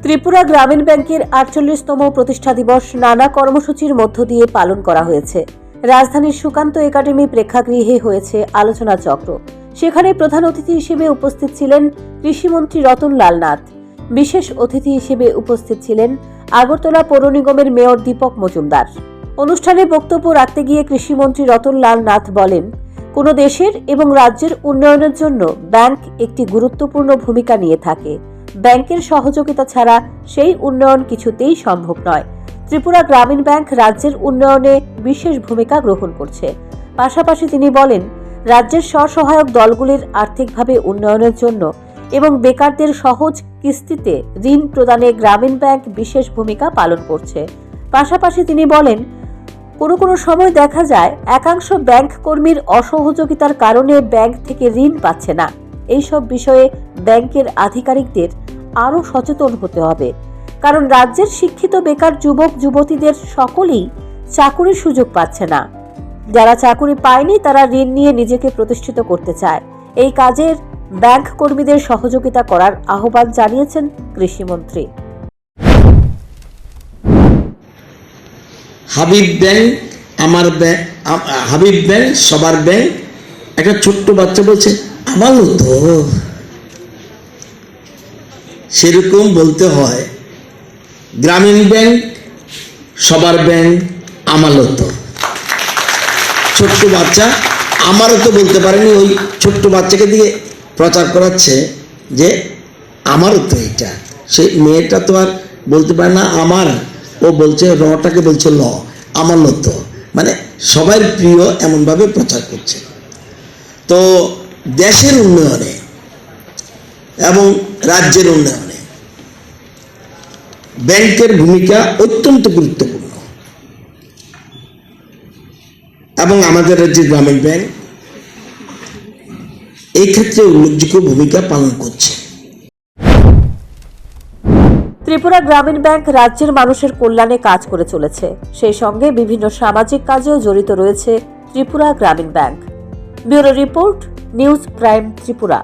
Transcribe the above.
ত্রিপুরা গ্রামীণ ব্যাংকের ৪৮তম প্রতিষ্ঠা দিবস নানা কর্মসূচির মধ্য দিয়ে পালন করা হয়েছে। রাজধানীর সুকান্ত একাডেমি প্রেক্ষাগৃহে হয়েছে আলোচনা চক্র। সেখানে প্রধান অতিথি হিসেবে উপস্থিত ছিলেন কৃষিমন্ত্রী রতনলাল নাথ। বিশেষ অতিথি হিসেবে উপস্থিত ছিলেন আগরতলা পৌর নিগমের মেয়র দীপক মজুমদার। অনুষ্ঠানে বক্তব্য রাখতে গিয়ে কৃষিমন্ত্রী রতনলাল নাথ বলেন, কোনো দেশের এবং রাজ্যের উন্নয়নের জন্য ব্যাংক একটি গুরুত্বপূর্ণ ভূমিকা নিয়ে থাকে। ব্যাংকের সহযোগিতা ছাড়া সেই উন্নয়ন কিছুতেই সম্ভব নয়। ত্রিপুরা গ্রামীণ ব্যাংক রাজ্যের উন্নয়নে বিশেষ ভূমিকা গ্রহণ করছে। পাশাপাশি তিনি বলেন, রাজ্যের স্বসহায়ক দলগুলির আর্থিকভাবে উন্নয়নের জন্য এবং বেকারদের সহজ কিস্তিতে ঋণ প্রদানে গ্রামীণ ব্যাংক বিশেষ ভূমিকা পালন করছে। পাশাপাশি তিনি বলেন, কোনো সময় দেখা যায় একাংশ ব্যাংক কর্মীর অসহযোগিতার কারণে ব্যাংক থেকে ঋণ পাচ্ছে না। এইসব বিষয়ে ব্যাংকের আধিকারিকদের আরও সচেতন হতে হবে, কারণ রাজ্যের শিক্ষিত বেকার যুবক যুবতীদের সকলেই চাকুরির সুযোগ পাচ্ছে না। যারা চাকুরি পায়নি তারা ঋণ নিয়ে নিজেকে প্রতিষ্ঠিত করতে চায়। এই কাজের ব্যাংক কর্মীদের সহযোগিতা করার আহ্বান জানিয়েছেন কৃষিমন্ত্রী। হাবিব ব্যাংক আমার ব্যাংক, হাবিব ব্যাংক সবার ব্যাংক। একটা ছোট্ট বাচ্চা বলছে আমারও তো, সেরকম বলতে হয় গ্রামীণ ব্যাংক সবার ব্যাংক আমারও তো। ছোট্ট বাচ্চা আমারও তো বলতে পারেনি, ওই ছোট্ট বাচ্চাকে দিয়ে প্রচার করাচ্ছে যে আমারও তো এটা। সেই মেয়েটা তো আর বলতে পারে না আমার, ও বলছে রটাকে বলছে ল, আমারও তো, মানে সবার প্রিয় এমনভাবে প্রচার করছে। তো দেশের উন্নয়নে এবং রাজ্যের উন্নয়নে ব্যাংকের ভূমিকা অত্যন্ত গুরুত্বপূর্ণ এবং আমাদের রাজ্যের গ্রামীণ ব্যাংক এই ক্ষেত্রে উল্লেখযোগ্য ভূমিকা পালন করছে। ত্রিপুরা গ্রামীণ ব্যাংক রাজ্যের মানুষের কল্যাণে কাজ করে চলেছে। সেই সঙ্গে বিভিন্ন সামাজিক কাজেও জড়িত রয়েছে ত্রিপুরা গ্রামীণ bank. Bureau report, news prime Tripura.